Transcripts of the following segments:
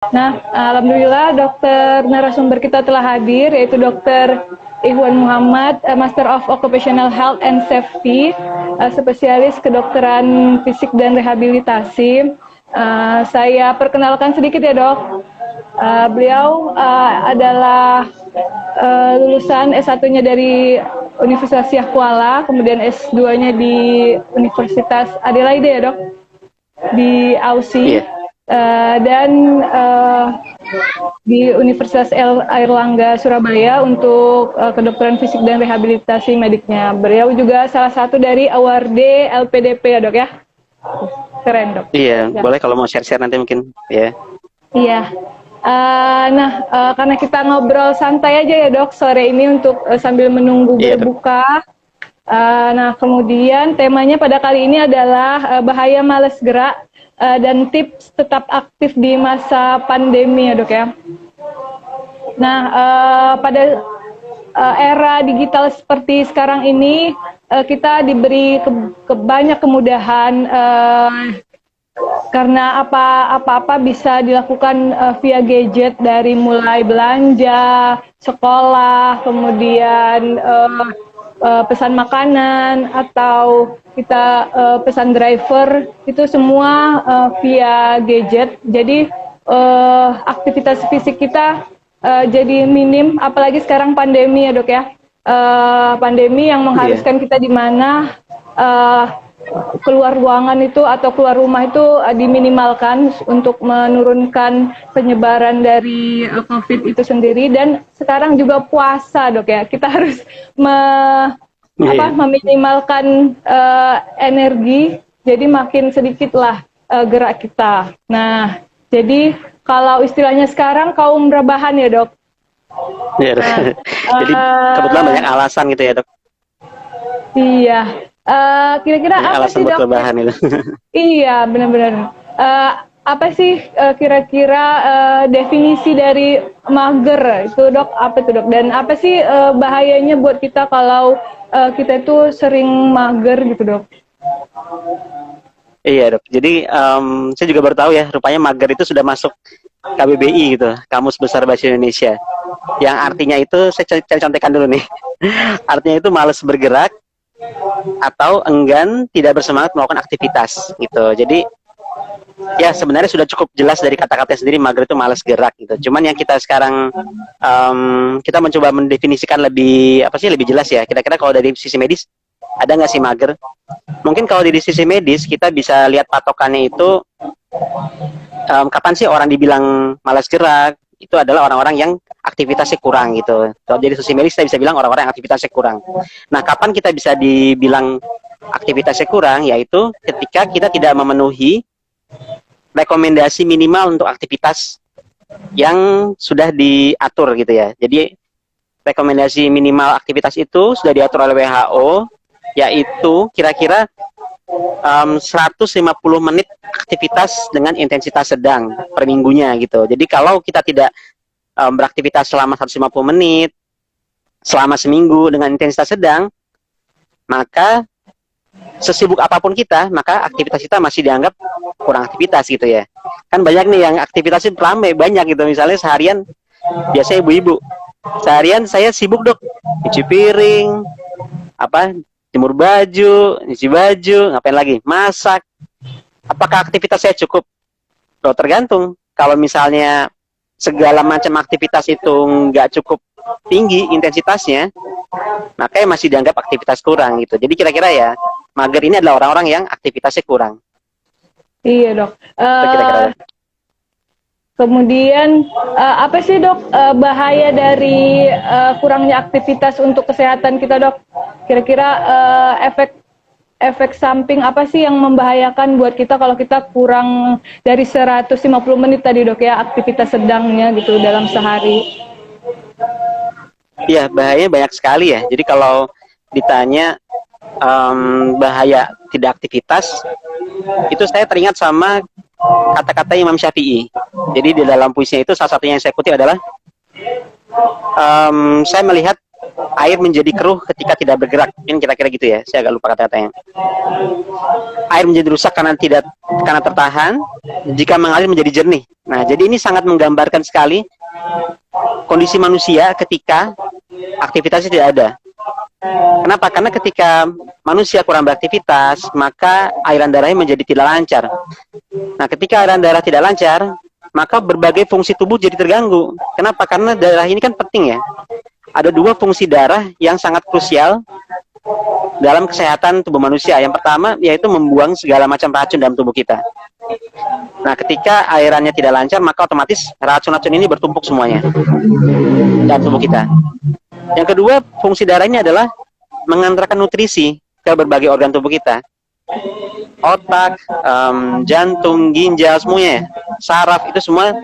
Nah, alhamdulillah dokter narasumber kita telah hadir, yaitu Dokter Ihwan Muhammad, Master of Occupational Health and Safety, spesialis kedokteran fisik dan rehabilitasi. Saya perkenalkan sedikit ya dok. Beliau adalah lulusan S1-nya dari Universitas Syah Kuala, kemudian S2-nya di Universitas Adelaide ya dok, di Aussie. Iya. Dan di Universitas Airlangga Surabaya untuk kedokteran fisik dan rehabilitasi mediknya. Beliau juga salah satu dari awardee LPDP ya dok ya. Keren dok. Iya, Ya. boleh kalau mau share-share nanti mungkin ya. Iya. Karena kita ngobrol santai aja ya dok sore ini untuk sambil menunggu Iya, Dok. berbuka. Kemudian temanya pada kali ini adalah bahaya malas gerak dan tips tetap aktif di masa pandemi ya dok ya. Nah, pada era digital seperti sekarang ini kita diberi banyak kemudahan karena apa-apa bisa dilakukan via gadget, dari mulai belanja, sekolah, kemudian pesan makanan, atau kita pesan driver, itu semua via gadget. Jadi aktivitas fisik kita jadi minim, apalagi sekarang pandemi ya dok ya. Pandemi yang mengharuskan kita di mana keluar ruangan itu atau keluar rumah itu diminimalkan untuk menurunkan penyebaran dari COVID itu sendiri. Dan sekarang juga puasa dok ya, kita harus meminimalkan energi, jadi makin sedikitlah gerak kita. Nah, jadi kalau istilahnya sekarang kaum rebahan ya dok. Iya, Dok. Jadi kebetulan banyak alasan gitu ya, Dok. Iya. Kira-kira Banyak apa alasan sih buat dok? rebahan itu. Iya, benar-benar. Apa sih kira-kira definisi dari mager itu dok? Apa itu dok? Dan apa sih bahayanya buat kita kalau kita itu sering mager gitu dok? Iya, Dok. Jadi saya juga baru tahu ya, rupanya mager itu sudah masuk KBBI gitu, Kamus Besar Bahasa Indonesia. Yang artinya itu saya contekan dulu nih. Artinya itu malas bergerak atau enggan, tidak bersemangat melakukan aktivitas gitu. Jadi ya sebenarnya sudah cukup jelas dari kata-kata sendiri, mager itu malas gerak gitu. Cuman yang kita sekarang kita mencoba mendefinisikan lebih lebih jelas ya. Kira-kira kalau dari sisi medis ada nggak sih mager? Mungkin kalau dari sisi medis kita bisa lihat patokannya itu kapan sih orang dibilang malas gerak? Itu adalah orang-orang yang aktivitasnya kurang gitu. Kalau dari sisi medis kita bisa bilang orang-orang yang aktivitasnya kurang. Nah, kapan kita bisa dibilang aktivitasnya kurang? Yaitu ketika kita tidak memenuhi rekomendasi minimal untuk aktivitas yang sudah diatur gitu ya. Jadi rekomendasi minimal aktivitas itu sudah diatur oleh WHO, yaitu kira-kira 150 menit aktivitas dengan intensitas sedang per minggunya gitu. Jadi kalau kita tidak beraktivitas selama 150 menit selama seminggu dengan intensitas sedang, maka sesibuk apapun kita, maka aktivitas kita masih dianggap kurang aktivitas gitu ya. Kan banyak nih yang aktivitasnya ramai banyak gitu. Misalnya seharian, biasanya ibu-ibu, seharian saya sibuk dok, cuci piring, jemur baju, nyuci baju, ngapain lagi? Masak. Apakah aktivitas saya cukup? Loh, tergantung. Kalau misalnya segala macam aktivitas itu nggak cukup tinggi intensitasnya, maka masih dianggap aktivitas kurang gitu. Jadi kira-kira ya, mager ini adalah orang-orang yang aktivitasnya kurang. Iya dok. Kira-kira. Kemudian apa sih dok bahaya dari kurangnya aktivitas untuk kesehatan kita dok? Kira-kira efek samping apa sih yang membahayakan buat kita kalau kita kurang dari 150 menit tadi dok ya, aktivitas sedangnya gitu dalam sehari? Iya, bahayanya banyak sekali ya. Jadi kalau ditanya bahaya tidak aktivitas, itu saya teringat sama kata-kata Imam Syafi'i. Jadi di dalam puisinya itu salah satunya yang saya kutip adalah saya melihat air menjadi keruh ketika tidak bergerak. Ini kira-kira gitu ya. Saya agak lupa kata-katanya. Air menjadi rusak karena tertahan, jika mengalir menjadi jernih. Nah, jadi ini sangat menggambarkan sekali kondisi manusia ketika aktivitasnya tidak ada. Kenapa? Karena ketika manusia kurang beraktivitas, maka aliran darahnya menjadi tidak lancar. Nah, ketika aliran darah tidak lancar, maka berbagai fungsi tubuh jadi terganggu. Kenapa? Karena darah ini kan penting ya. Ada dua fungsi darah yang sangat krusial dalam kesehatan tubuh manusia. Yang pertama yaitu membuang segala macam racun dalam tubuh kita. Nah, ketika airannya tidak lancar, maka otomatis racun-racun ini bertumpuk semuanya dalam tubuh kita. Yang kedua, fungsi darah ini adalah mengantarkan nutrisi ke berbagai organ tubuh kita. Otak, jantung, ginjal, semuanya, saraf, itu semua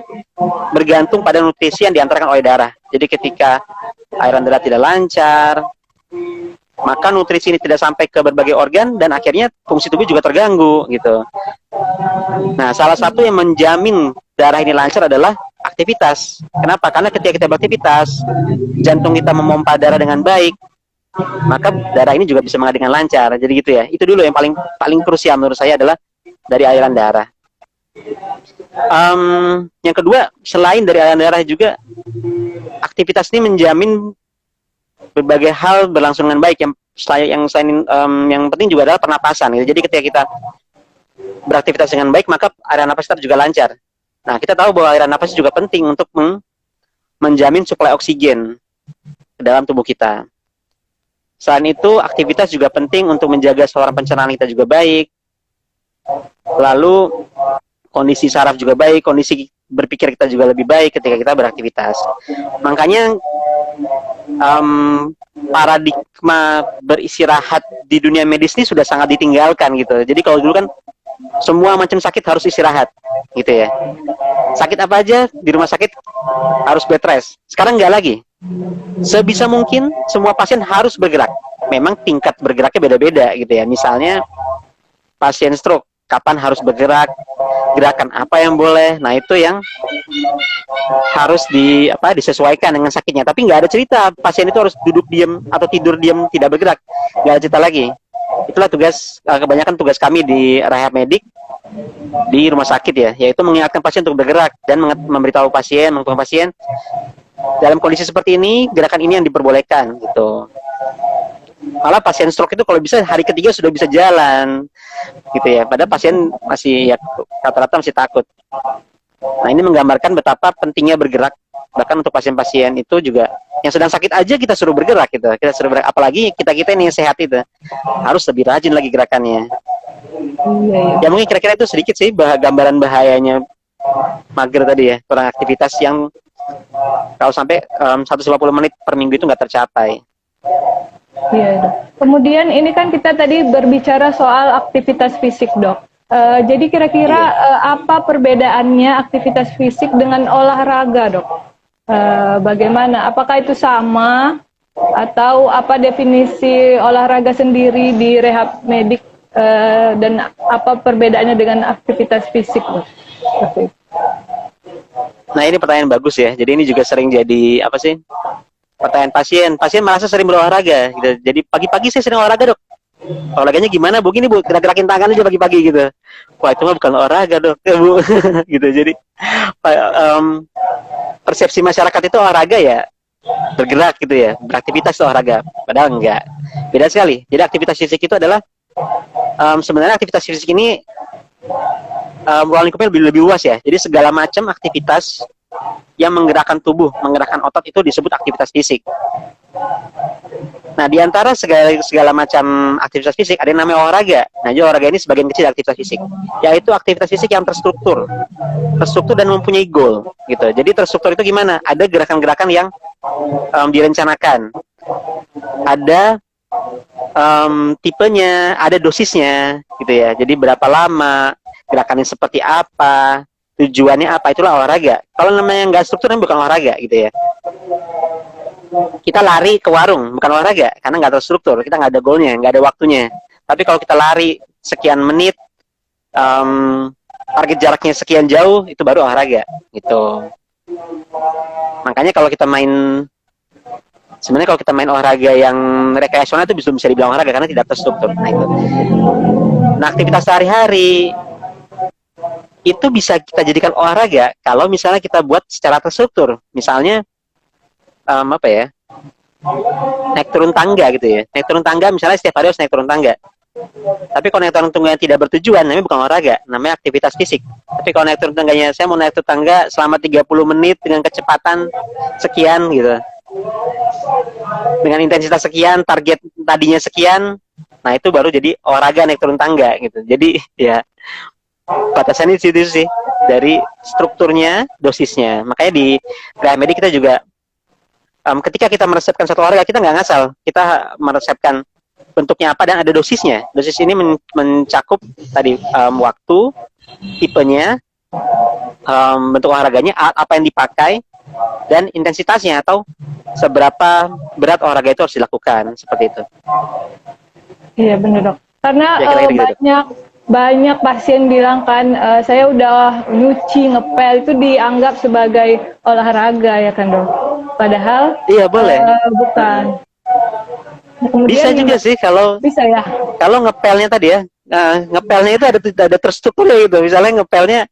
bergantung pada nutrisi yang diantarkan oleh darah. Jadi ketika aliran darah tidak lancar, maka nutrisi ini tidak sampai ke berbagai organ dan akhirnya fungsi tubuh juga terganggu gitu. Nah, salah satu yang menjamin darah ini lancar adalah aktivitas. Kenapa? Karena ketika kita beraktivitas, jantung kita memompa darah dengan baik, maka darah ini juga bisa mengalir dengan lancar. Jadi gitu ya. Itu dulu yang paling krusial menurut saya adalah dari aliran darah. Yang kedua, selain dari aliran darah juga aktivitas ini menjamin berbagai hal berlangsung dengan baik. Yang penting juga adalah pernapasan. Gitu. Jadi ketika kita beraktivitas dengan baik, maka aliran napas kita juga lancar. Nah, kita tahu bahwa aliran napas juga penting untuk menjamin suplai oksigen ke dalam tubuh kita. Selain itu, aktivitas juga penting untuk menjaga saluran pencernaan kita juga baik. Lalu, kondisi saraf juga baik, kondisi berpikir kita juga lebih baik ketika kita beraktivitas. Makanya, paradigma beristirahat di dunia medis ini sudah sangat ditinggalkan gitu. Jadi kalau dulu kan semua macam sakit harus istirahat gitu ya. Sakit apa aja di rumah sakit harus bed rest. Sekarang nggak lagi. Sebisa mungkin semua pasien harus bergerak. Memang tingkat bergeraknya beda-beda gitu ya. Misalnya pasien stroke, kapan harus bergerak, gerakan apa yang boleh. Nah, itu yang harus disesuaikan dengan sakitnya. Tapi nggak ada cerita pasien itu harus duduk diam atau tidur diam tidak bergerak. Nggak ada cerita lagi. Itulah kebanyakan tugas kami di rehab medik di rumah sakit ya, yaitu mengingatkan pasien untuk bergerak dan memberitahu pasien, mengatakan pasien dalam kondisi seperti ini gerakan ini yang diperbolehkan gitu. Malah pasien stroke itu kalau bisa hari ketiga sudah bisa jalan gitu ya, padahal pasien masih ya rata-rata masih takut. Nah, ini menggambarkan betapa pentingnya bergerak. Bahkan untuk pasien-pasien itu juga yang sedang sakit aja kita suruh bergerak gitu. Kita suruh bergerak, apalagi kita ini yang sehat itu harus lebih rajin lagi gerakannya. Ya mungkin kira-kira itu sedikit sih gambaran bahayanya mager tadi ya, kurang aktivitas yang kalau sampai 150 menit per minggu itu nggak tercapai. Iya, Dok. Kemudian ini kan kita tadi berbicara soal aktivitas fisik, Dok. Jadi kira-kira apa perbedaannya aktivitas fisik dengan olahraga, Dok? Bagaimana? Apakah itu sama atau apa definisi olahraga sendiri di rehab medik dan apa perbedaannya dengan aktivitas fisik, Dok? Nah, ini pertanyaan bagus ya. Jadi ini juga sering jadi apa sih? Pertanyaan pasien. Pasien merasa sering berolahraga gitu. Jadi pagi-pagi saya sering olahraga, Dok. Olahraganya gimana, Bu? Gini, Bu, gerak-gerakin tangan aja pagi-pagi gitu. Wah, itu mah bukan olahraga, Dok, ya, Bu. Gitu. Jadi persepsi masyarakat itu olahraga ya bergerak gitu ya, beraktivitas itu olahraga. Padahal enggak. Beda sekali. Jadi aktivitas fisik itu adalah sebenarnya aktivitas fisik ini ruang lingkupnya lebih luas ya. Jadi segala macam aktivitas yang menggerakkan tubuh, menggerakkan otot itu disebut aktivitas fisik. Nah, di antara segala macam aktivitas fisik ada yang namanya olahraga. Nah, jadi olahraga ini sebagian kecil aktivitas fisik, yaitu aktivitas fisik yang terstruktur dan mempunyai goal gitu. Jadi terstruktur itu gimana? Ada gerakan-gerakan yang direncanakan, ada tipenya, ada dosisnya gitu ya. Jadi berapa lama, gerakannya seperti apa, tujuannya apa, itulah olahraga. Kalau namanya nggak struktur, bukan olahraga gitu ya. Kita lari ke warung, bukan olahraga, karena nggak terstruktur, kita nggak ada goalnya, nggak ada waktunya. Tapi kalau kita lari sekian menit, target jaraknya sekian jauh, itu baru olahraga gitu. Makanya kalau kita main Sebenarnya kalau kita main olahraga yang rekreasional itu bisa dibilang olahraga karena tidak terstruktur. Nah itu. Nah aktivitas sehari-hari itu bisa kita jadikan olahraga kalau misalnya kita buat secara terstruktur. Misalnya apa ya? Naik turun tangga gitu ya. Naik turun tangga misalnya setiap hari harus naik turun tangga. Tapi kalau naik turun tangganya tidak bertujuan, namanya bukan olahraga, namanya aktivitas fisik. Tapi kalau naik turun tangganya, saya mau naik turun tangga selama 30 menit dengan kecepatan sekian gitu. Dengan intensitas sekian, target tadinya sekian, nah itu baru jadi olahraga naik turun tangga gitu. Jadi ya batasannya di situ sih, dari strukturnya, dosisnya. Makanya di Reha kita juga ketika kita meresepkan satu olahraga, kita nggak ngasal, kita meresepkan bentuknya apa dan ada dosisnya. Dosis ini mencakup tadi waktu, tipenya, bentuk olahraganya, apa yang dipakai, dan intensitasnya atau seberapa berat olahraga itu harus dilakukan, seperti itu. Iya benar dok. Karena Ya, kira-kira banyak pasien bilang kan saya udah nyuci ngepel itu dianggap sebagai olahraga ya kan dok. Padahal iya boleh. Bukan. Kemudian Bisa juga sih kalau bisa ya. Kalau ngepelnya tadi ya, ngepelnya itu ada terstruktur ya gitu. Misalnya ngepelnya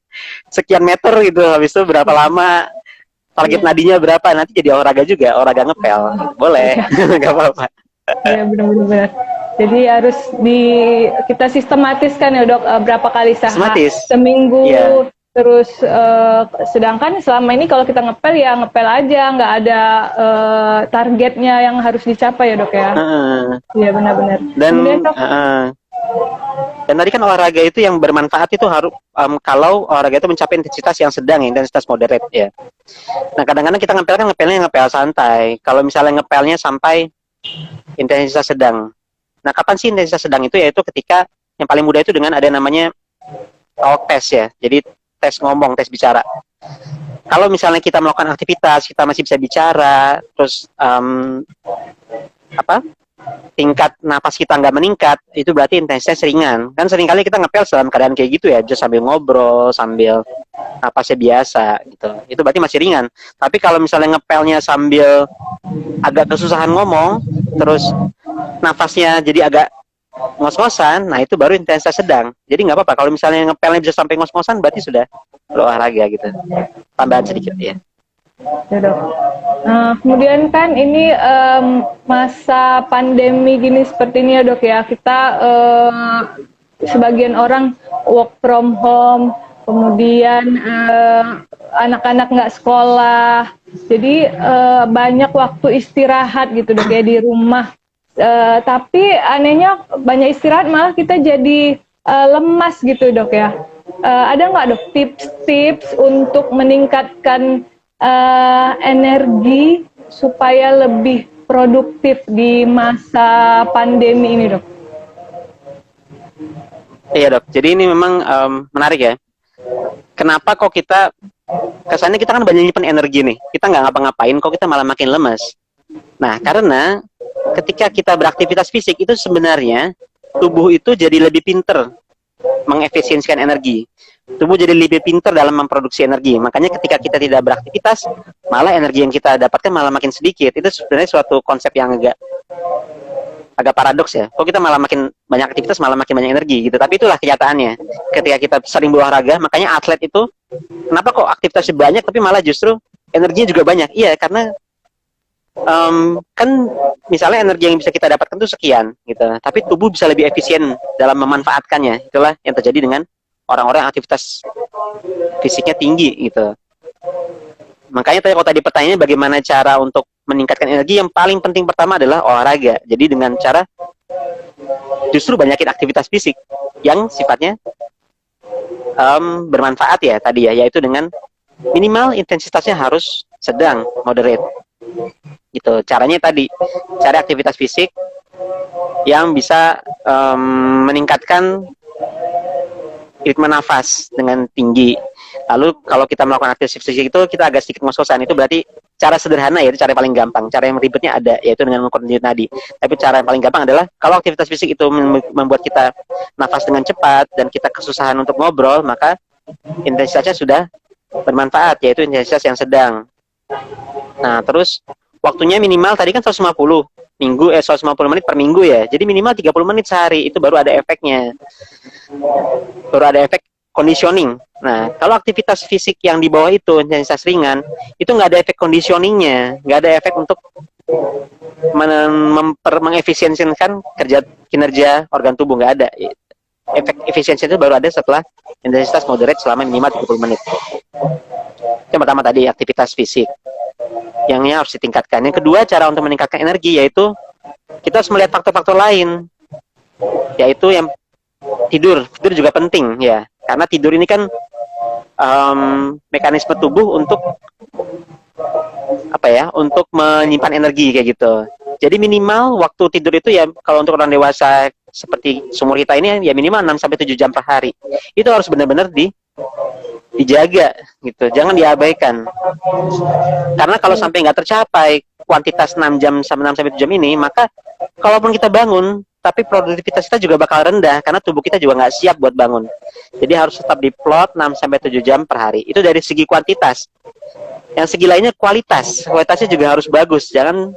sekian meter gitu, habis itu berapa lama, target nadinya berapa, nanti jadi olahraga juga, olahraga ngepel. Boleh, nggak apa-apa. Iya benar-benar. Jadi harus kita sistematiskan ya dok, berapa kali seminggu. Iya. Terus sedangkan selama ini kalau kita ngepel ya ngepel aja, nggak ada targetnya yang harus dicapai ya dok ya. Iya benar-benar. Dan tadi kan olahraga itu yang bermanfaat itu harus kalau olahraga itu mencapai intensitas yang sedang, intensitas moderate ya. Nah kadang-kadang kita ngepel kan ngepel santai. Kalau misalnya ngepelnya sampai intensitas sedang. Nah kapan sih intensitas sedang itu? Yaitu ketika yang paling mudah itu dengan ada namanya talk test ya. Jadi tes ngomong, tes bicara. Kalau misalnya kita melakukan aktivitas, kita masih bisa bicara, terus tingkat napas kita nggak meningkat, itu berarti intensitas ringan. Kan seringkali kita ngepel dalam keadaan kayak gitu ya, just sambil ngobrol, sambil napasnya biasa gitu. Itu berarti masih ringan. Tapi kalau misalnya ngepelnya sambil agak kesusahan ngomong, terus nafasnya jadi agak ngos-ngosan, nah itu baru intensitas sedang. Jadi nggak apa-apa kalau misalnya ngepelnya bisa sampai ngos-ngosan, berarti sudah olahraga gitu. Tambahan sedikit ya. Ya dok. Kemudian kan ini masa pandemi gini seperti ini ya dok ya, kita sebagian orang work from home, kemudian anak-anak nggak sekolah, jadi banyak waktu istirahat gitu dok ya di rumah. Tapi anehnya banyak istirahat malah kita jadi lemas gitu dok ya. Ada nggak dok tips-tips untuk meningkatkan energi supaya lebih produktif di masa pandemi ini dok? Iya dok, jadi ini memang menarik ya. Kenapa kok kita kesannya kita kan banyak nyimpen energi nih, kita nggak ngapa-ngapain kok kita malah makin lemas. Nah karena ketika kita beraktivitas fisik itu sebenarnya tubuh itu jadi lebih pinter mengefisiensikan energi. Tubuh jadi lebih pinter dalam memproduksi energi. Makanya ketika kita tidak beraktivitas, malah energi yang kita dapatkan malah makin sedikit. Itu sebenarnya suatu konsep yang agak paradoks ya. Kok kita malah makin banyak aktivitas malah makin banyak energi gitu. Tapi itulah kenyataannya. Ketika kita sering berolahraga, makanya atlet itu kenapa kok aktivitasnya banyak tapi malah justru energinya juga banyak. Iya, karena kan misalnya energi yang bisa kita dapatkan itu sekian gitu, tapi tubuh bisa lebih efisien dalam memanfaatkannya. Itulah yang terjadi dengan orang-orang yang aktivitas fisiknya tinggi gitu. Makanya kalau tadi pertanyaannya bagaimana cara untuk meningkatkan energi, yang paling penting pertama adalah olahraga. Jadi dengan cara justru banyakin aktivitas fisik yang sifatnya bermanfaat ya tadi ya, yaitu dengan minimal intensitasnya harus sedang, moderate gitu. Caranya tadi cari aktivitas fisik yang bisa meningkatkan ritme nafas dengan tinggi. Lalu kalau kita melakukan aktivitas fisik itu kita agak sedikit ngos-ngosan, itu berarti cara sederhana ya, itu cara yang paling gampang. Cara yang ribetnya ada, yaitu dengan mengukur denyut nadi. Tapi cara yang paling gampang adalah kalau aktivitas fisik itu membuat kita nafas dengan cepat dan kita kesusahan untuk ngobrol, maka intensitasnya sudah bermanfaat, yaitu intensitas yang sedang. Nah, terus waktunya minimal tadi kan 150 150 menit per minggu ya. Jadi minimal 30 menit sehari, itu baru ada efeknya. Baru ada efek conditioning. Nah, kalau aktivitas fisik yang di bawah itu, intensitas ringan, itu nggak ada efek conditioningnya, nggak ada efek untuk mengefisiensikan kinerja organ tubuh, nggak ada. Efek efisiensi itu baru ada setelah intensitas moderate selama minimal 30 menit. Yang pertama tadi, aktivitas fisik. Yang harus ditingkatkan. Yang kedua, cara untuk meningkatkan energi, yaitu kita harus melihat faktor-faktor lain. Yaitu yang tidur. Tidur juga penting ya. Karena tidur ini kan mekanisme tubuh untuk untuk menyimpan energi kayak gitu. Jadi minimal waktu tidur itu ya, kalau untuk orang dewasa seperti seumur kita ini ya minimal 6-7 jam per hari. Itu harus benar-benar dijaga gitu, jangan diabaikan. Karena kalau sampai nggak tercapai kuantitas 6-7 jam ini, maka kalaupun kita bangun, tapi produktivitas kita juga bakal rendah karena tubuh kita juga nggak siap buat bangun. Jadi harus tetap diplot 6-7 jam per hari. Itu dari segi kuantitas. Yang segi lainnya kualitas. Kualitasnya juga harus bagus. Jangan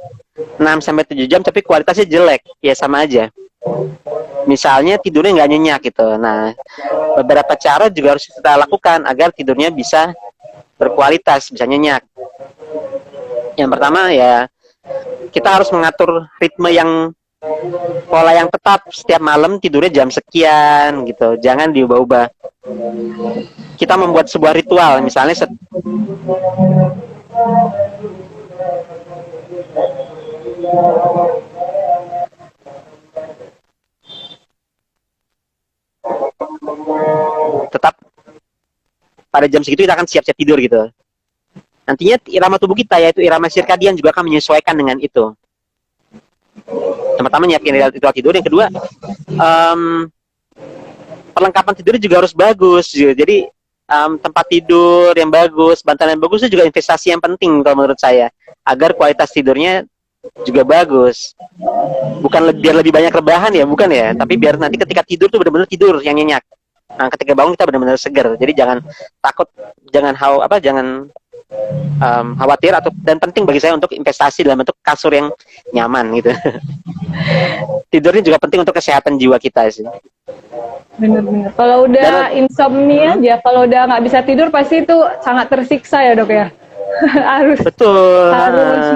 6-7 jam tapi kualitasnya jelek. Ya sama aja. Misalnya tidurnya nggak nyenyak gitu. Nah, beberapa cara juga harus kita lakukan agar tidurnya bisa berkualitas, bisa nyenyak. Yang pertama ya, kita harus mengatur ritme pola yang tetap. Setiap malam tidurnya jam sekian gitu, jangan diubah-ubah. Kita membuat sebuah ritual, misalnya tetap pada jam segitu kita akan siap-siap tidur gitu. Nantinya irama tubuh kita, yaitu irama sirkadian, juga akan menyesuaikan dengan itu. Yang pertama nyiapin ritual tidur. Yang kedua, perlengkapan tidur juga harus bagus. Jadi tempat tidur yang bagus, bantal yang bagus itu juga investasi yang penting kalau menurut saya, agar kualitas tidurnya juga bagus. Bukan biar lebih banyak rebahan ya, bukan ya, tapi biar nanti ketika tidur tuh benar-benar tidur yang nyenyak. Nah, ketika bangun kita benar-benar segar. Jadi jangan takut, jangan khawatir, dan penting bagi saya untuk investasi dalam bentuk kasur yang nyaman gitu. Tidurnya juga penting untuk kesehatan jiwa kita sih. Benar-benar. Kalau udah insomnia aja, kalau udah nggak bisa tidur pasti itu sangat tersiksa ya dok ya. harus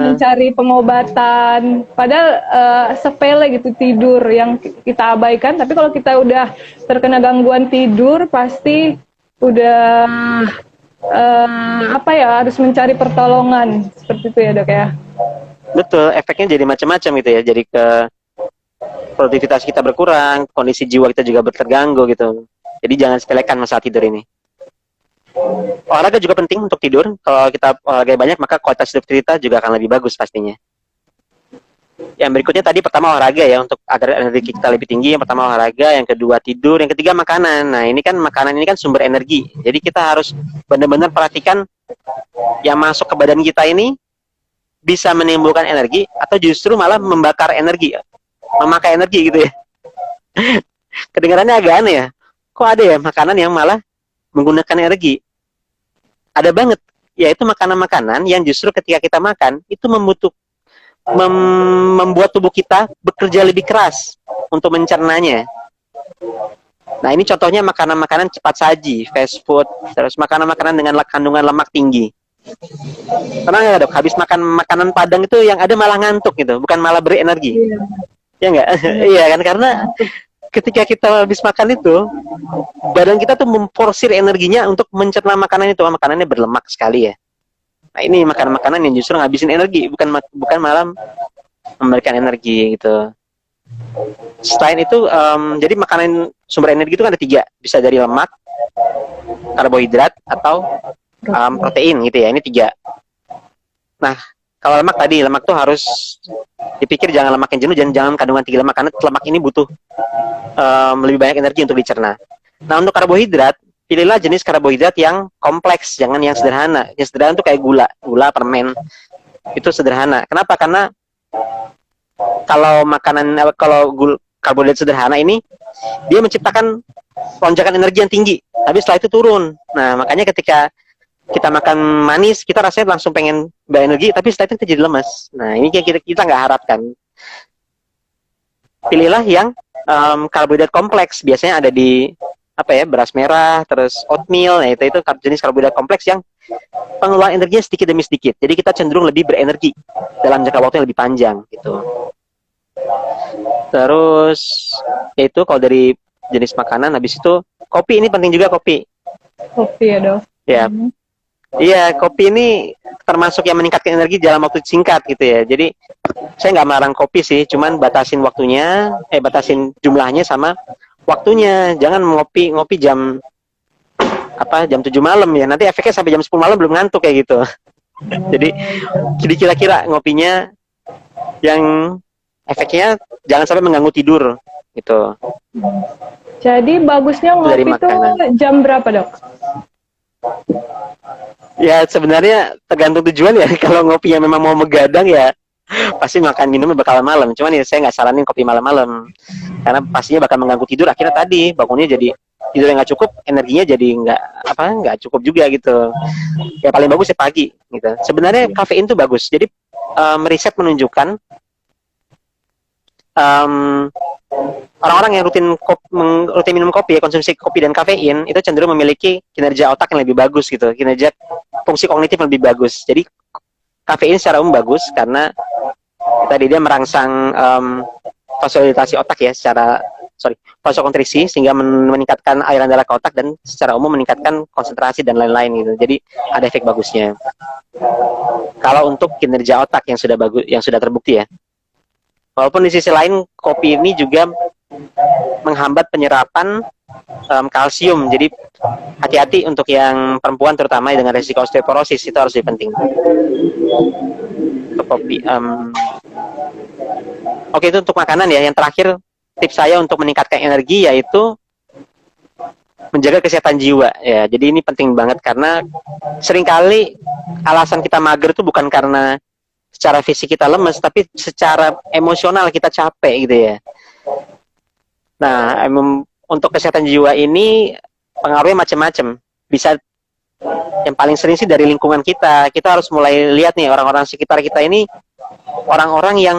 mencari pengobatan. Padahal sepele gitu tidur yang kita abaikan. Tapi kalau kita udah terkena gangguan tidur pasti udah harus mencari pertolongan seperti itu ya dok ya. Betul, efeknya jadi macam-macam gitu ya. Jadi produktivitas kita berkurang, kondisi jiwa kita juga terganggu gitu. Jadi jangan sepelekan masalah tidur ini. Olahraga juga penting untuk tidur. Kalau kita olahraga banyak, maka kualitas hidup kita juga akan lebih bagus pastinya. Yang berikutnya tadi pertama olahraga ya, untuk agar energi kita lebih tinggi. Yang pertama olahraga, yang kedua tidur, yang ketiga makanan. Nah ini kan makanan ini kan sumber energi. Jadi kita harus benar-benar perhatikan yang masuk ke badan kita ini bisa menimbulkan energi atau justru malah membakar energi, memakai energi gitu ya. Kedengarannya agak aneh ya. Kok ada ya makanan yang malah menggunakan energi? Ada banget, yaitu makanan-makanan yang justru ketika kita makan itu membuat tubuh kita bekerja lebih keras untuk mencernanya. Nah ini contohnya makanan-makanan cepat saji, fast food, terus makanan-makanan dengan kandungan lemak tinggi. Pernah nggak dok, habis makan makanan Padang itu yang ada malah ngantuk gitu, bukan malah berenergi? Ya nggak? Iya kan, karena ketika kita habis makan itu, badan kita tuh memforsir energinya untuk mencerna makanan itu. Makanannya berlemak sekali ya. Nah ini makanan-makanan yang justru ngabisin energi, bukan malah memberikan energi gitu. Selain itu, jadi makanan sumber energi itu kan ada 3, bisa dari lemak, karbohidrat, atau protein gitu ya. Ini 3. Nah kalau lemak tadi, lemak tuh harus dipikir jangan lemak yang jenuh, jangan kandungan tinggi lemak, karena lemak ini butuh lebih banyak energi untuk dicerna. Nah untuk karbohidrat, pilihlah jenis karbohidrat yang kompleks, jangan yang sederhana. Yang sederhana itu kayak gula, permen, itu sederhana. Kenapa? Karena kalau karbohidrat sederhana ini, dia menciptakan lonjakan energi yang tinggi, tapi setelah itu turun. Nah makanya ketika kita makan manis, kita rasanya langsung pengen berenergi, tapi setelah itu kita jadi lemas. Nah, ini kita nggak harapkan. Pilihlah yang karbohidrat kompleks, biasanya ada di apa ya, beras merah, terus oatmeal, nah itu jenis karbohidrat kompleks yang pengeluaran energinya sedikit demi sedikit. Jadi kita cenderung lebih berenergi dalam jangka waktu yang lebih panjang gitu. Terus yaitu kalau dari jenis makanan, habis itu kopi, ini penting juga kopi. Kopi ya dok. Ya, iya, kopi ini termasuk yang meningkatkan energi dalam waktu singkat gitu ya. Jadi saya nggak melarang kopi sih, cuman batasin waktunya, batasin jumlahnya sama waktunya. Jangan ngopi jam 7 malam ya. Nanti efeknya sampai jam 10 malam belum ngantuk kayak gitu. Jadi kira-kira ngopinya yang efeknya jangan sampai mengganggu tidur gitu. Jadi bagusnya ngopi tuh jam berapa dok? Ya sebenarnya tergantung tujuan ya. Kalau ngopinya memang mau begadang ya pasti makan minumnya bakal malam. Cuman ya saya nggak saranin kopi malam-malam karena pastinya bakal mengganggu tidur. Akhirnya tadi bangunnya jadi tidur yang nggak cukup, energinya jadi nggak cukup juga gitu. Ya paling bagus ya pagi gitu. Sebenarnya kafein tuh bagus. Jadi riset menunjukkan orang-orang yang rutin minum kopi, konsumsi kopi dan kafein itu cenderung memiliki kinerja otak yang lebih bagus gitu, kinerja fungsi kognitif yang lebih bagus. Jadi kafein secara umum bagus karena tadi dia merangsang vasodilatasi otak ya, vasokonstriksi, sehingga meningkatkan aliran darah ke otak dan secara umum meningkatkan konsentrasi dan lain-lain gitu. Jadi ada efek bagusnya. Kalau untuk kinerja otak yang sudah bagus, yang sudah terbukti ya. Walaupun di sisi lain kopi ini juga menghambat penyerapan kalsium. Jadi hati-hati untuk yang perempuan terutama dengan resiko osteoporosis, itu harus lebih penting. Untuk kopi. Oke, itu untuk makanan ya. Yang terakhir tips saya untuk meningkatkan energi yaitu menjaga kesehatan jiwa ya. Jadi ini penting banget karena seringkali alasan kita mager itu bukan karena secara fisik kita lemes, tapi secara emosional kita capek gitu ya. Nah, untuk kesehatan jiwa ini pengaruhnya macam-macam. Bisa yang paling sering sih dari lingkungan kita. Kita harus mulai lihat nih orang-orang sekitar kita ini orang-orang yang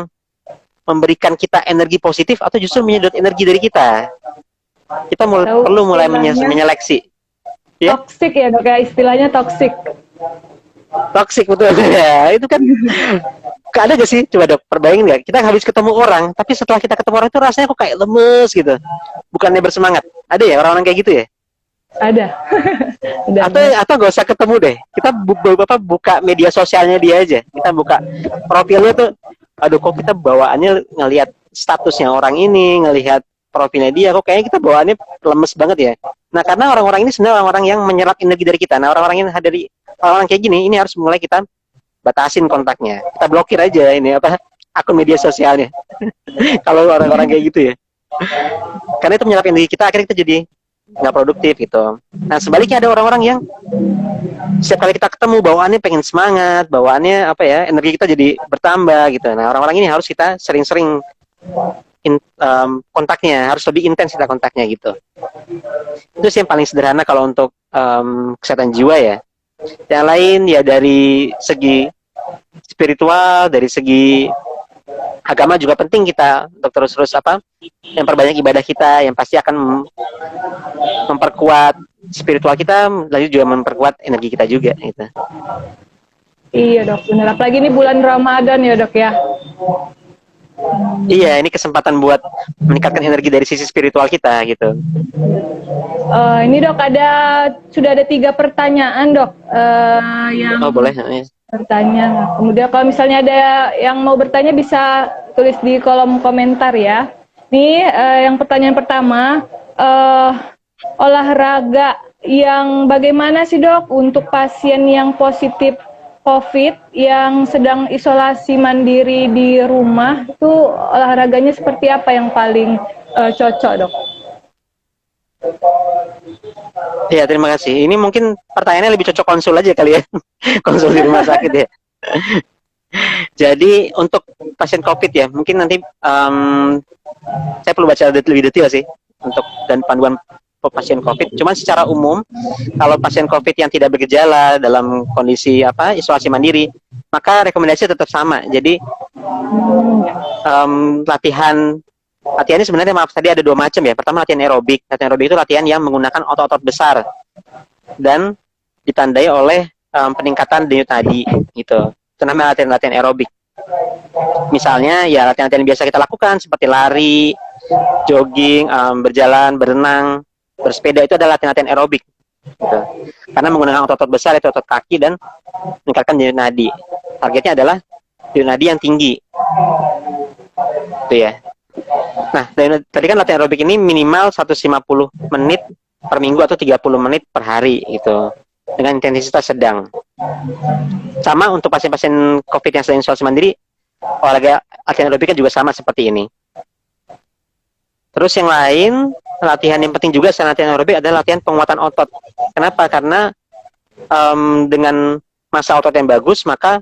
memberikan kita energi positif atau justru menyedot energi dari kita. Kita perlu mulai menyeleksi. Toxic ya dok ya, istilahnya toxic. Toxic betul ya, itu kan ada gak sih, coba dok perbayangin gak, kita habis ketemu orang tapi setelah kita ketemu orang itu rasanya kok kayak lemes gitu, bukannya bersemangat. Ada ya orang-orang kayak gitu ya? Ada. atau gak usah ketemu deh, kita buka media sosialnya dia aja, kita buka profilnya tuh, aduh kok kita bawaannya ngelihat statusnya orang ini, ngelihat profilnya dia, kok kayaknya kita bawaannya lemes banget ya. Nah karena orang-orang ini sebenarnya orang-orang yang menyerap energi dari kita. Nah orang-orang yang dari orang kayak gini, ini harus mulai kita batasin kontaknya. Kita blokir aja ini akun media sosialnya. Kalau orang-orang kayak gitu ya. Karena itu menyerap energi kita, akhirnya kita jadi nggak produktif gitu. Nah sebaliknya ada orang-orang yang setiap kali kita ketemu bawaannya pengen semangat, bawaannya energi kita jadi bertambah gitu. Nah orang-orang ini harus kita sering-sering kontaknya, harus lebih intens kita kontaknya gitu. Itu sih yang paling sederhana kalau untuk kesehatan jiwa ya. Yang lain ya dari segi spiritual, dari segi agama juga penting kita untuk terus yang perbanyak ibadah kita, yang pasti akan memperkuat spiritual kita, lalu juga memperkuat energi kita juga gitu. Iya dok, benar. Apalagi ini bulan Ramadan ya dok ya. Iya, ini kesempatan buat meningkatkan energi dari sisi spiritual kita gitu. Ini dok sudah ada 3 pertanyaan dok yang boleh bertanya. Kemudian kalau misalnya ada yang mau bertanya bisa tulis di kolom komentar ya. Nih yang pertanyaan pertama, olahraga yang bagaimana sih dok untuk pasien yang positif COVID yang sedang isolasi mandiri di rumah, itu olahraganya seperti apa yang paling cocok dok? Ya terima kasih. Ini mungkin pertanyaannya lebih cocok konsul aja kali ya, konsul di rumah sakit ya. Jadi untuk pasien COVID ya, mungkin nanti saya perlu baca lebih detail sih untuk dan panduan pasien COVID. Cuman secara umum, kalau pasien COVID yang tidak bergejala dalam kondisi isolasi mandiri, maka rekomendasi tetap sama. Jadi latihannya sebenarnya tadi ada 2 macam ya. Pertama latihan aerobik. Latihan aerobik itu latihan yang menggunakan otot-otot besar dan ditandai oleh peningkatan denyut nadi gitu. Itu namanya latihan aerobik. Misalnya ya latihan-latihan yang biasa kita lakukan seperti lari, jogging, berjalan, berenang, bersepeda, itu adalah latihan-latihan aerobik gitu. Karena menggunakan otot-otot besar, itu otot kaki dan meningkatkan denyut nadi. Targetnya adalah denyut nadi yang tinggi. Itu ya. Nah, tadi kan latihan aerobik ini minimal 150 menit per minggu atau 30 menit per hari gitu. Dengan intensitas sedang. Sama untuk pasien-pasien COVID yang selain isolasi mandiri, olahraga latihan aerobik juga sama seperti ini. Terus yang lain, latihan yang penting juga selain latihan aerobik adalah latihan penguatan otot. Kenapa? Karena dengan massa otot yang bagus, maka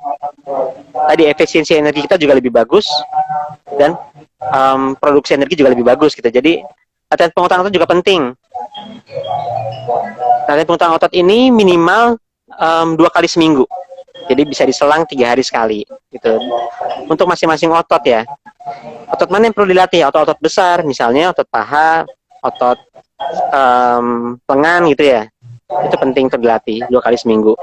tadi efisiensi energi kita juga lebih bagus dan produksi energi juga lebih bagus gitu. Jadi latihan penguatan otot juga penting. Latihan penguatan otot ini minimal 2 kali seminggu. Jadi bisa diselang 3 hari sekali gitu. Untuk masing-masing otot ya. Otot mana yang perlu dilatih? Otot-otot besar, misalnya otot paha, otot lengan gitu ya. Itu penting untuk dilatih 2 kali seminggu.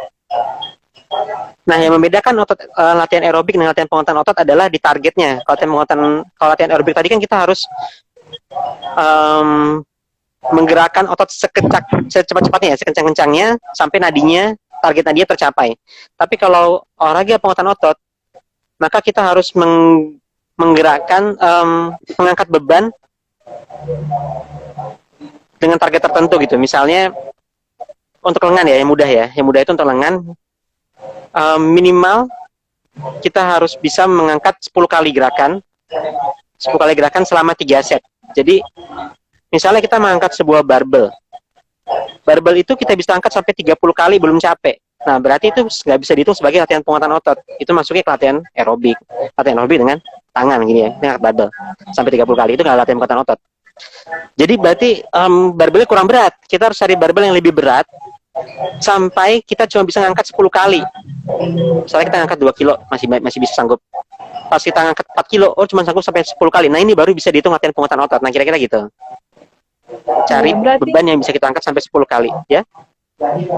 Nah, yang membedakan latihan aerobik dengan latihan penguatan otot adalah di targetnya. Kalau latihan aerobik tadi kan kita harus menggerakkan otot secepat-cepatnya, sekencang-kencangnya sampai target nadinya tercapai. Tapi kalau olahraga penguatan otot, maka kita harus menggerakkan, mengangkat beban dengan target tertentu gitu. Misalnya untuk lengan ya, yang mudah itu untuk lengan minimal kita harus bisa mengangkat 10 kali gerakan selama 3 set. Jadi misalnya kita mengangkat sebuah barbel itu kita bisa angkat sampai 30 kali belum capek. Nah, berarti itu nggak bisa dihitung sebagai latihan penguatan otot. Itu masuknya ke latihan aerobik. Latihan aerobik dengan tangan gini ya, dengan barbel sampai 30 kali, itu nggak latihan penguatan otot. Jadi berarti barbelnya kurang berat. Kita harus cari barbel yang lebih berat sampai kita cuma bisa ngangkat 10 kali. Misalnya kita ngangkat 2 kilo, masih bisa sanggup. Pas kita ngangkat 4 kilo, cuma sanggup sampai 10 kali. Nah, ini baru bisa dihitung latihan penguatan otot. Nah, kira-kira gitu. Cari beban yang bisa kita angkat sampai 10 kali, ya.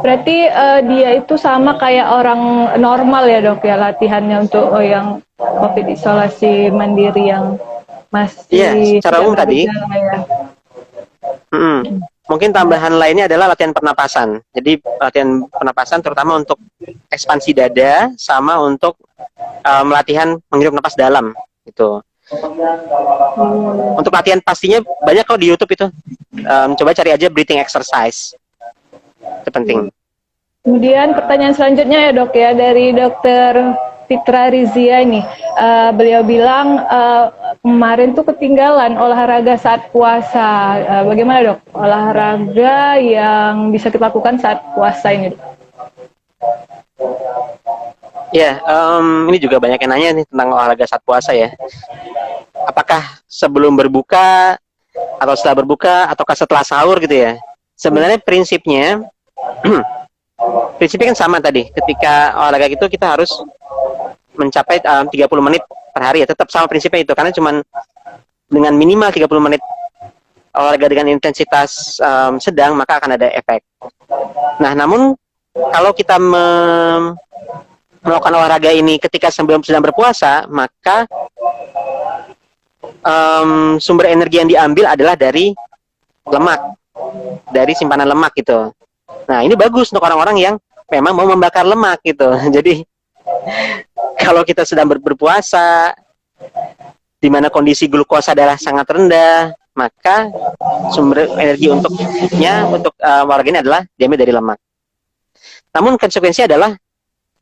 Berarti dia itu sama kayak orang normal ya, Dok, ya, latihannya untuk yang COVID isolasi mandiri yang masih... Iya, secara umum tadi. Ya. Mungkin tambahan lainnya adalah latihan pernapasan. Jadi latihan pernapasan terutama untuk ekspansi dada sama untuk latihan menghirup napas dalam gitu. Untuk latihan pastinya banyak kok di YouTube itu. Coba cari aja breathing exercise. Itu penting. Kemudian pertanyaan selanjutnya ya, Dok, ya, dari Dokter Fitra Rizia ini. Beliau bilang kemarin tuh ketinggalan olahraga saat puasa. Bagaimana, Dok, olahraga yang bisa kita lakukan saat puasa ini, Dok? Ya, ini juga banyak yang nanya nih tentang olahraga saat puasa ya. Apakah sebelum berbuka atau setelah berbuka ataukah setelah sahur gitu ya? Sebenarnya prinsipnya kan sama tadi. Ketika olahraga itu kita harus mencapai 30 menit per hari ya. Tetap sama prinsipnya itu, karena cuman dengan minimal 30 menit olahraga dengan intensitas sedang maka akan ada efek. Nah, namun kalau kita melakukan olahraga ini ketika sedang berpuasa, maka sumber energi yang diambil adalah dari lemak, dari simpanan lemak gitu. Nah, ini bagus untuk orang-orang yang memang mau membakar lemak gitu. Jadi kalau kita sedang berpuasa di mana kondisi glukosa darah sangat rendah, maka sumber energi untuk olahraga ini adalah diambil dari lemak. Namun konsekuensinya adalah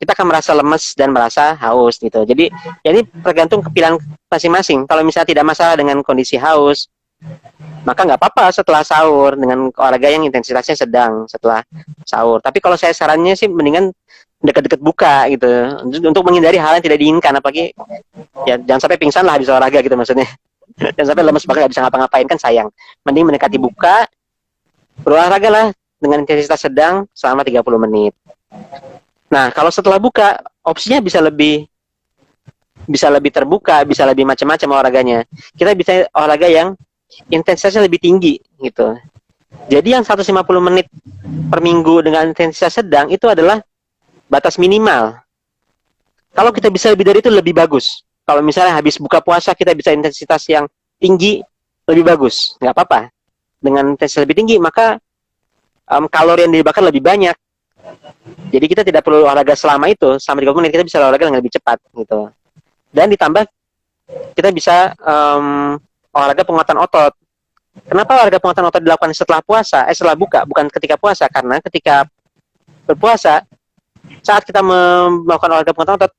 kita akan merasa lemes dan merasa haus gitu. Jadi ya ini tergantung pilihan masing-masing. Kalau misalnya tidak masalah dengan kondisi haus, maka nggak apa-apa setelah sahur dengan olahraga yang intensitasnya sedang setelah sahur. Tapi kalau saya sarannya sih mendingan dekat-dekat buka gitu, untuk menghindari hal yang tidak diinginkan. Apalagi ya jangan sampai pingsan lah habis olahraga gitu maksudnya. Jangan sampai lemes bahkan nggak bisa ngapa-ngapain, kan sayang. Mending mendekati buka, Berolahraga lah dengan intensitas sedang selama 30 menit. Nah, kalau setelah buka, opsinya bisa lebih terbuka, bisa lebih macam-macam olahraganya. Kita bisa olahraga yang intensitasnya lebih tinggi gitu. Jadi yang 150 menit per minggu dengan intensitas sedang itu adalah batas minimal. Kalau kita bisa lebih dari itu lebih bagus. Kalau misalnya habis buka puasa kita bisa intensitas yang tinggi, lebih bagus. Nggak apa-apa. Dengan intensitas lebih tinggi, maka kalori yang dibakar lebih banyak. Jadi kita tidak perlu olahraga selama itu, selama 30 menit kita bisa olahraga dengan lebih cepat gitu. Dan ditambah kita bisa olahraga penguatan otot. Kenapa olahraga penguatan otot dilakukan setelah puasa? Setelah buka, bukan ketika puasa. Karena ketika berpuasa, saat kita melakukan olahraga penguatan otot,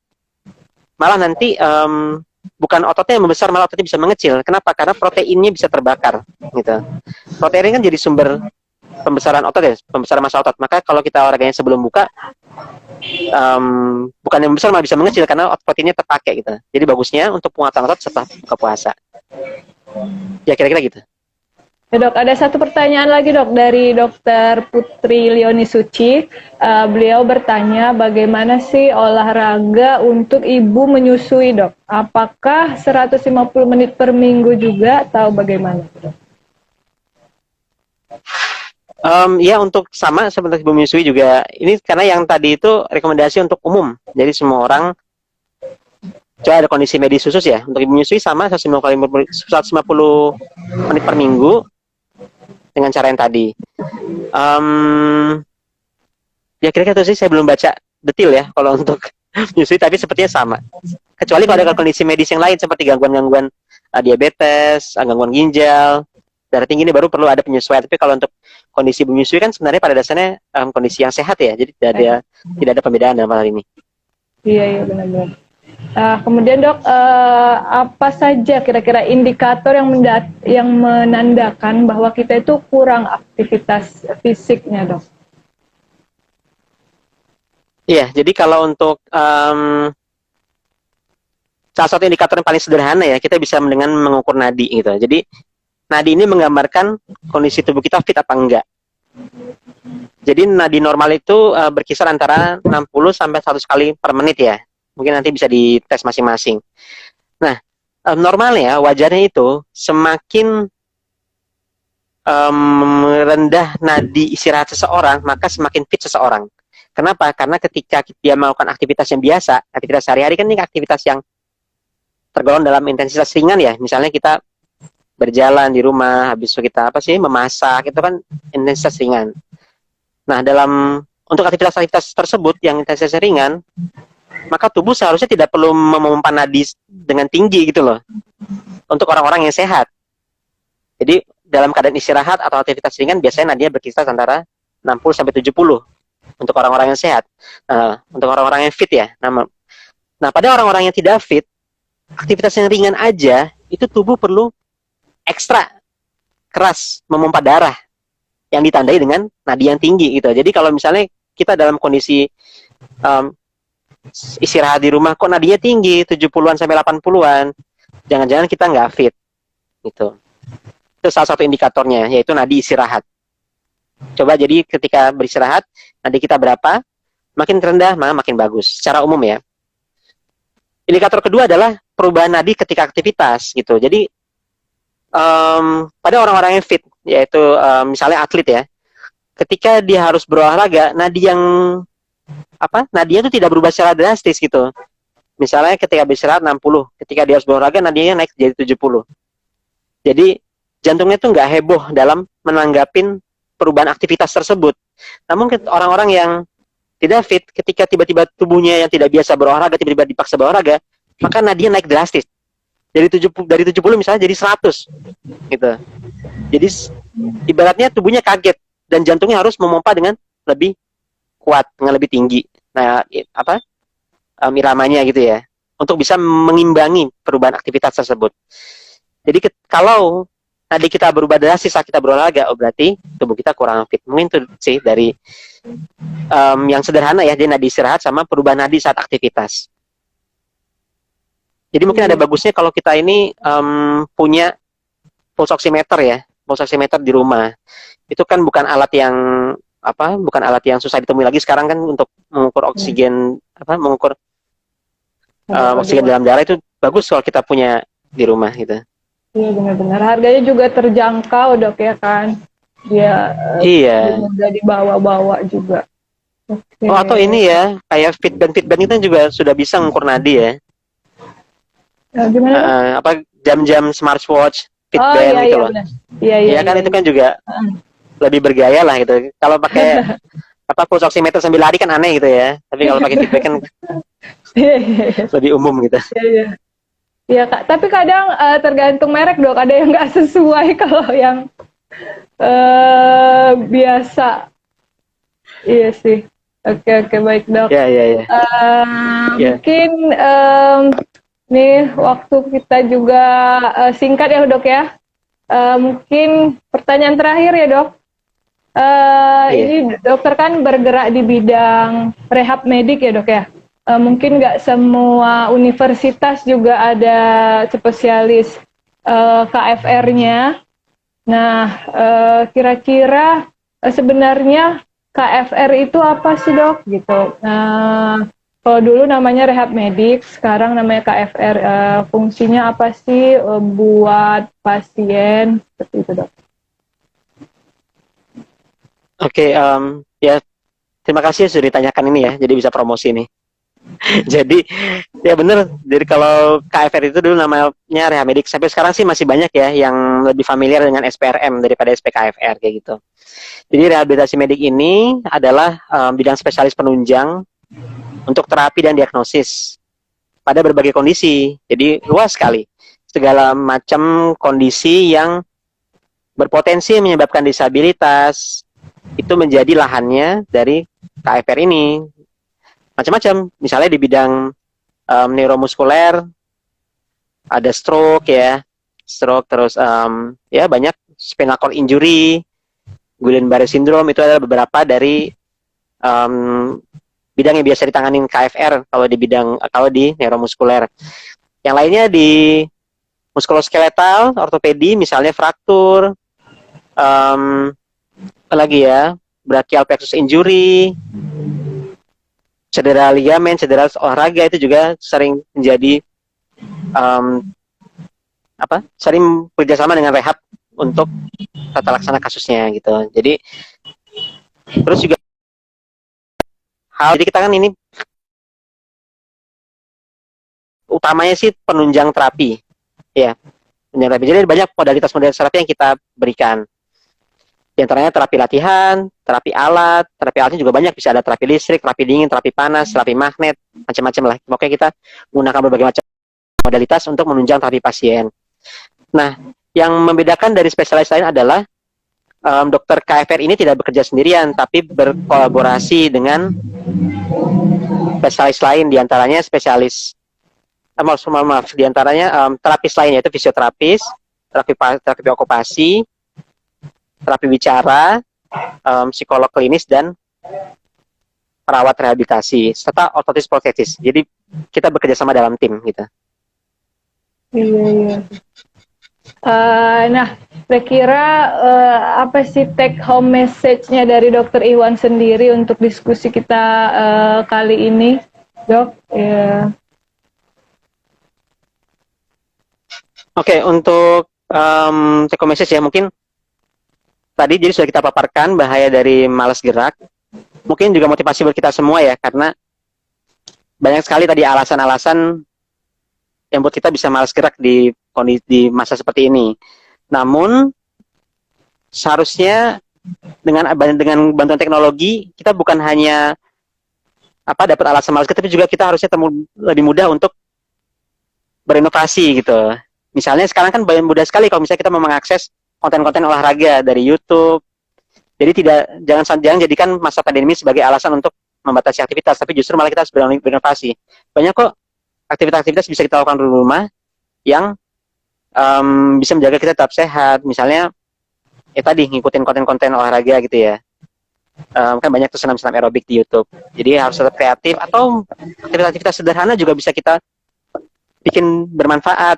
malah nanti bukan ototnya yang membesar, malah ototnya bisa mengecil. Kenapa? Karena proteinnya bisa terbakar. Gitu. Protein kan jadi sumber pembesaran otot ya, pembesaran massa otot. Maka kalau kita olahraganya sebelum buka, bukan yang besar malah bisa mengecil karena proteinnya terpakai gitu. Jadi bagusnya untuk penguatan otot setelah buka puasa. Ya kira-kira gitu. Ya dok, ada satu pertanyaan lagi dok dari Dokter Putri Leoni Suci. Beliau bertanya bagaimana sih olahraga untuk ibu menyusui dok? Apakah 150 menit per minggu juga atau bagaimana dok? Ya untuk sama seperti ibu menyusui juga. Ini karena yang tadi itu rekomendasi untuk umum. Jadi semua orang coba ada kondisi medis khusus ya. Untuk ibu menyusui sama 150 menit per minggu dengan cara yang tadi. Ya kira-kira itu sih, saya belum baca detail ya kalau untuk menyusui, tapi sepertinya sama. Kecuali kalau ada kondisi medis yang lain seperti gangguan-gangguan diabetes, gangguan ginjal, darah tinggi, ini baru perlu ada penyesuaian. Tapi kalau untuk kondisi menyusui kan sebenarnya pada dasarnya kondisi yang sehat ya, jadi tidak ada pembedaan dalam hal ini. Iya benar-benar. Kemudian dok, apa saja kira-kira indikator yang menandakan bahwa kita itu kurang aktivitas fisiknya dok? Iya, jadi kalau untuk salah satu indikator yang paling sederhana ya, kita bisa dengan mengukur nadi gitu. Jadi nadi ini menggambarkan kondisi tubuh kita fit apa enggak. Jadi nadi normal itu berkisar antara 60 sampai 100 kali per menit ya. Mungkin nanti bisa dites masing-masing. Nah, normalnya wajarnya itu semakin rendah nadi istirahat seseorang, maka semakin fit seseorang. Kenapa? Karena ketika dia melakukan aktivitas yang biasa, aktivitas sehari-hari kan ini aktivitas yang tergolong dalam intensitas ringan ya. Misalnya kita berjalan di rumah, habis itu kita memasak, itu kan intensitas ringan. Nah, untuk aktivitas-aktivitas tersebut yang intensitas ringan, maka tubuh seharusnya tidak perlu memompa nadi dengan tinggi gitu loh. Untuk orang-orang yang sehat. Jadi dalam keadaan istirahat atau aktivitas ringan biasanya nadinya berkisar antara 60 sampai 70 untuk orang-orang yang sehat. Untuk orang-orang yang fit ya. Nah, pada orang-orang yang tidak fit, aktivitas yang ringan aja itu tubuh perlu ekstra keras memompa darah yang ditandai dengan nadi yang tinggi gitu. Jadi kalau misalnya kita dalam kondisi istirahat di rumah kok nadinya tinggi 70-an sampai 80-an, jangan-jangan kita nggak fit gitu. Itu salah satu indikatornya, yaitu nadi istirahat. Coba jadi ketika beristirahat nadi kita berapa, makin rendah maka makin bagus secara umum ya. Indikator kedua adalah perubahan nadi ketika aktivitas gitu. Jadi pada orang-orang yang fit, yaitu misalnya atlet ya, ketika dia harus berolahraga, nadinya itu tidak berubah secara drastis gitu. Misalnya ketika beristirahat 60, ketika dia harus berolahraga nadinya naik jadi 70. Jadi jantungnya itu nggak heboh dalam menanggapin perubahan aktivitas tersebut. Namun orang-orang yang tidak fit, ketika tiba-tiba tubuhnya yang tidak biasa berolahraga tiba-tiba dipaksa berolahraga, maka nadinya naik drastis. Dari 70 misalnya jadi 100 gitu. Jadi ibaratnya tubuhnya kaget dan jantungnya harus memompa dengan lebih kuat, dengan lebih tinggi. Nah, iramanya gitu ya, untuk bisa mengimbangi perubahan aktivitas tersebut. Jadi kalau nadi kita berubah drastis saat kita berolahraga, berarti tubuh kita kurang fit. Mungkin itu sih dari yang sederhana ya, jadi nadi istirahat sama perubahan nadi saat aktivitas. Jadi mungkin ada bagusnya kalau kita ini punya pulse oximeter ya. pulse oximeter di rumah. Itu kan bukan alat yang bukan alat yang susah ditemui lagi sekarang kan untuk mengukur oksigen mengukur oksigen dalam darah itu bagus kalau kita punya di rumah gitu. Iya benar-benar. Harganya juga terjangkau dok ya kan. Dia Iya. mudah dibawa-bawa juga. Oke. Oh atau ini ya kayak Fitband itu juga sudah bisa mengukur nadi ya. Gimana? Jam-jam smartwatch Fitband iya, gitu iya, loh. benar. Iya kan iya. itu kan juga lebih bergaya lah gitu. Kalau pakai pulse oximeter sambil lari kan aneh gitu ya. Tapi kalau pakai Fitband kan lebih umum gitu. Iya iya. Iya Kak, tapi kadang tergantung merek dok, ada yang nggak sesuai kalau yang biasa. Iya sih. Oke baik dok. Iya. Mungkin nih waktu kita juga singkat ya dok ya. Mungkin pertanyaan terakhir ya dok. Ini dokter kan bergerak di bidang rehab medik ya dok ya. Mungkin nggak semua universitas juga ada spesialis KFR-nya. Nah, kira-kira sebenarnya KFR itu apa sih dok? Gitu. Nah, kalau dulu namanya rehab medik, sekarang namanya KFR. Fungsinya apa sih buat pasien? Seperti itu dok. Oke, ya terima kasih sudah ditanyakan ini ya, jadi bisa promosi nih. Jadi ya bener, jadi kalau KFR itu dulu namanya rehab medik, sampai sekarang sih masih banyak ya yang lebih familiar dengan SPRM daripada SPKFR kayak gitu. Jadi rehabilitasi medik ini adalah bidang spesialis penunjang untuk terapi dan diagnosis pada berbagai kondisi. Jadi luas sekali, segala macam kondisi yang berpotensi menyebabkan disabilitas itu menjadi lahannya dari KFR ini. Macam-macam, misalnya di bidang neuromuskuler, ada stroke, terus ya banyak, spinal cord injury, Guillain-Barré syndrome, itu adalah beberapa dari bidang yang biasa ditanganin KFR kalau di neuromuskuler. Yang lainnya di muskuloskeletal, ortopedi, misalnya fraktur, apalagi ya, brachial plexus injury, cedera ligamen, cedera olahraga itu juga sering menjadi sering bekerjasama dengan rehab untuk tata laksana kasusnya gitu. Jadi terus juga jadi kita kan ini utamanya sih penunjang terapi ya, penunjang terapi. Jadi banyak modalitas terapi yang kita berikan. Di antaranya terapi latihan, terapi alatnya juga banyak, bisa ada terapi listrik, terapi dingin, terapi panas, terapi magnet, macam-macam lah. Pokoknya kita menggunakan berbagai macam modalitas untuk menunjang terapi pasien. Nah, yang membedakan dari spesialis lain adalah dokter KFR ini tidak bekerja sendirian, tapi berkolaborasi dengan spesialis lain, diantaranya terapis lain, yaitu fisioterapis, terapi okupasi, terapi bicara, psikolog klinis, dan perawat rehabilitasi, serta ortopedis protetis. Jadi kita bekerja sama dalam tim gitu. Iya. Nah, kira-kira apa sih take home message-nya dari Dokter Iwan sendiri untuk diskusi kita kali ini, Dok? Oke, untuk take home message ya, mungkin tadi jadi sudah kita paparkan bahaya dari malas gerak. Mungkin juga motivasi buat kita semua ya, karena banyak sekali tadi alasan-alasan yang buat kita bisa malas gerak di masa seperti ini. Namun seharusnya dengan bantuan teknologi kita bukan hanya dapat alasan malas gerak, tapi juga kita harusnya lebih mudah untuk berinovasi gitu. Misalnya sekarang kan mudah sekali kalau misalnya kita mau mengakses konten-konten olahraga dari YouTube. Jadi jangan jadikan masa pandemi sebagai alasan untuk membatasi aktivitas, tapi justru malah kita harus berinovasi. Banyak kok aktivitas-aktivitas bisa kita lakukan di rumah yang bisa menjaga kita tetap sehat. Misalnya tadi ngikutin konten-konten olahraga gitu ya. Kan banyak tuh senam-senam aerobik di YouTube. Jadi harus tetap kreatif, atau aktivitas-aktivitas sederhana juga bisa kita bikin bermanfaat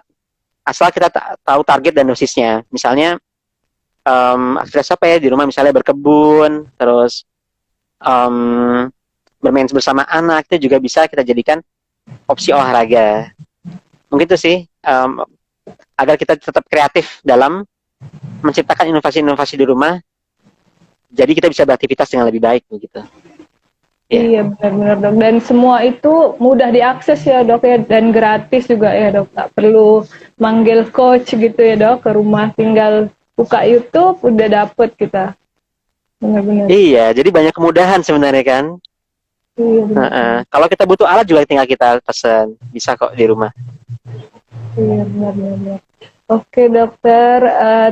asal kita tahu target dan dosisnya. Misalnya aktivitas apa ya di rumah, misalnya berkebun, terus bermain bersama anak, itu juga bisa kita jadikan opsi olahraga. Mungkin itu sih, agar kita tetap kreatif dalam menciptakan inovasi-inovasi di rumah, jadi kita bisa beraktivitas dengan lebih baik begitu. Iya, benar-benar dok. Dan semua itu mudah diakses ya dok ya, dan gratis juga ya dok. Tak perlu manggil coach gitu ya dok ke rumah, tinggal buka YouTube udah dapet kita. Benar-benar. Iya, jadi banyak kemudahan sebenarnya kan. Iya, benar. Kalau kita butuh alat juga tinggal kita pesan, bisa kok di rumah. Iya, benar-benar. Oke dokter,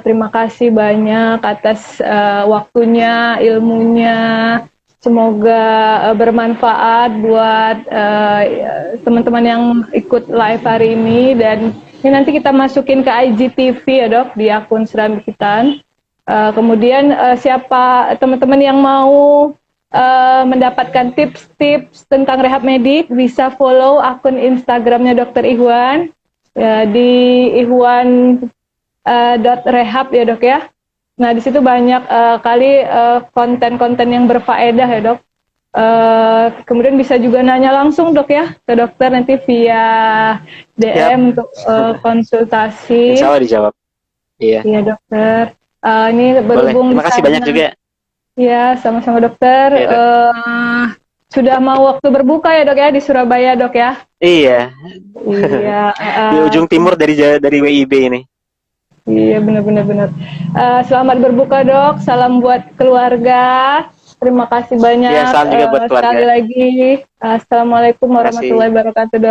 terima kasih banyak atas waktunya, ilmunya. Semoga bermanfaat buat teman-teman yang ikut live hari ini, dan ini nanti kita masukin ke IGTV ya dok, di akun Serambi Hitam. Kemudian siapa teman-teman yang mau mendapatkan tips-tips tentang rehab medik, bisa follow akun Instagramnya Dokter Ihwan di ihwan.rehab ya dok ya. Nah, di situ banyak kali konten-konten yang berfaedah ya dok. Kemudian bisa juga nanya langsung dok ya ke dokter nanti via DM untuk konsultasi. Insya Allah dijawab. Iya. Iya dokter. Ini berhubung Boleh. Terima kasih banyak juga. Ya, sama-sama dokter. Ya, Sudah mau waktu berbuka ya dok ya di Surabaya dok ya. Iya. Iya. Di ujung timur dari WIB ini. Iya, benar-benar. Selamat berbuka dok, salam buat keluarga. Terima kasih banyak. Iya, salam juga buat keluarga. Sekali lagi, assalamualaikum warahmatullahi wabarakatuh dok.